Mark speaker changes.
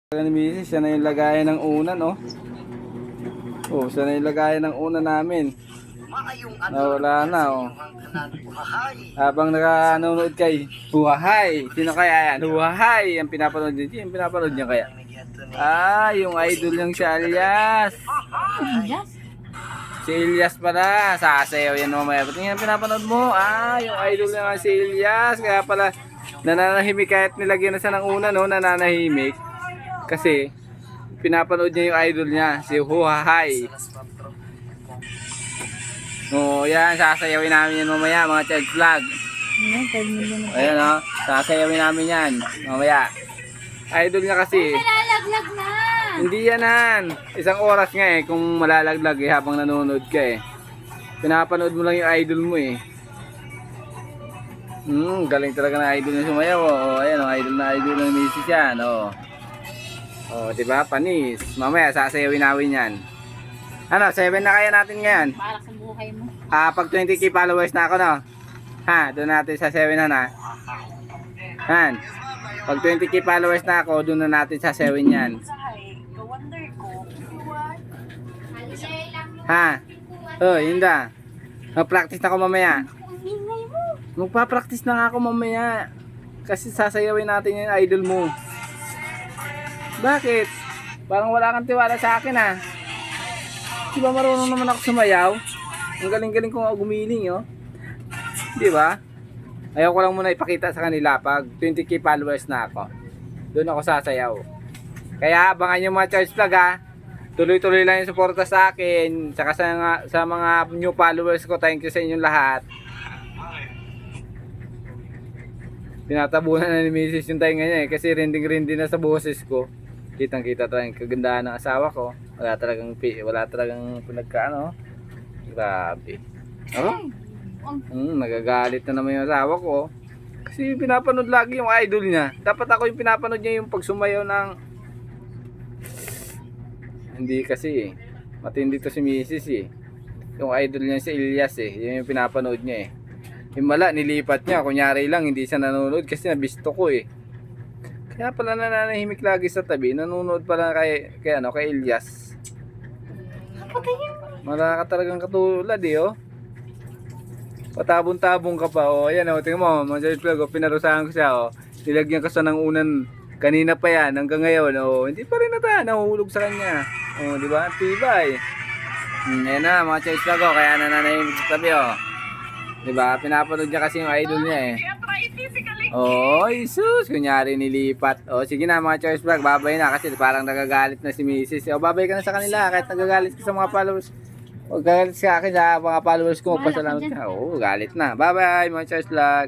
Speaker 1: Ni Mrs. Siya na yung lagayan ng una, no? Oh, siya na yung lagayan ng una namin. Wala na, oh. Habang nanonood kay Huwahay. Sino kaya yan? Huwahay! Ang pinapanood niya. Yung pinapanood niya kaya? Ah, yung idol niyang si Alias. Si Elias pala. Sasayaw yan mamaya. Ba't yung pinapanood mo? Ah, yung idol niya si Elias. Kaya pala nananahimik kahit nilagyan na siya ng una, no? Nananahimik. Kasi pinapanood niya yung idol niya, si Huwahay. Oh, yan, sasayawin namin yan mamaya, mga child vlog. Ayan, oh, sasayawin namin yan mamaya. Idol niya kasi.
Speaker 2: Malalaglag na.
Speaker 1: Hindi yanan. Isang oras nga eh, kung malalaglag eh, habang nanonood ka eh. Pinapanood mo lang yung idol mo eh. Galing talaga na idol niya sumayaw. Oh, ayan, oh, idol ng misis yan. Oh. Oh, di ba? Panis. Mamaya sasayawin namin 'yan. Ano, 7 na kaya natin ngayon?
Speaker 2: Para sa buhay mo.
Speaker 1: Pag 20k followers na ako, no. Ha, doon natin sa 7 na. Han. Pag 20k followers na ako, doon na natin sa 7 'yan. Ha. Oh, Inda. Mag-practice na ako mamaya. Magpa-practice na nga ako mamaya. Kasi sasayawin natin yung idol mo. Bakit? Parang wala kang tiwala sa akin ha. Di ba marunong naman ako sumayaw? Ang galing-galing kong gumiling, oh. Di ba? Ayaw ko lang muna ipakita sa kanila pag 20k followers na ako. Doon ako sasayaw. Kaya abangan nyo mga Charles Vlog ha. Tuloy-tuloy lang yung suporta sa akin. Tsaka sa mga new followers ko. Thank you sa inyong lahat. Tinatabunan na ni Mrs. yung tayo ngayon eh. Kasi rinding-rinding na sa boses ko. Kitang-kita talagang kagandahan ng asawa ko. Wala talagang pinagkaano. Grabe. Oh? Nagagalit na naman yung asawa ko. Kasi pinapanood lagi yung idol niya. Dapat ako yung pinapanood niya yung pagsumayaw ng... Hindi kasi eh. Matindi to si Mrs. eh. Yung idol niya si Elias eh. Yun yung pinapanood niya eh. Yung mala, nilipat niya. Kunyari lang, hindi siya nanonood kasi nabisto ko eh. Kaya pala nananahimik lagi sa tabi. Nanonood pala kay Elias. Wala ka talagang katulad eh, oh. Patabong-tabong ka pa, oh. Ayan, oh. Tingnan mo, mga vlog, oh. Pinarusahan ko siya, oh. Nilagyan ko sa ng unan. Kanina pa yan, hanggang ngayon, oh. Hindi pa rin nahuhulog sa kanya. Oh, di ba? Tibay. Ayan na, mga vlog, oh. Kaya nananahimik sa tabi, oh. Di ba? Pinapanood niya kasi yung idol niya, eh. Oh, Jesus, kunyari nilipat. Oh, sige na mga Charles Vlog, babay na kasi parang nagagalit na si Mrs. Oh, babay ka na sa kanila kahit nagagalit ka sa mga followers. Huwag galit sa akin sa mga followers ko, magpasalamat ka. Oh, galit na. Bye-bye mga Charles Vlog.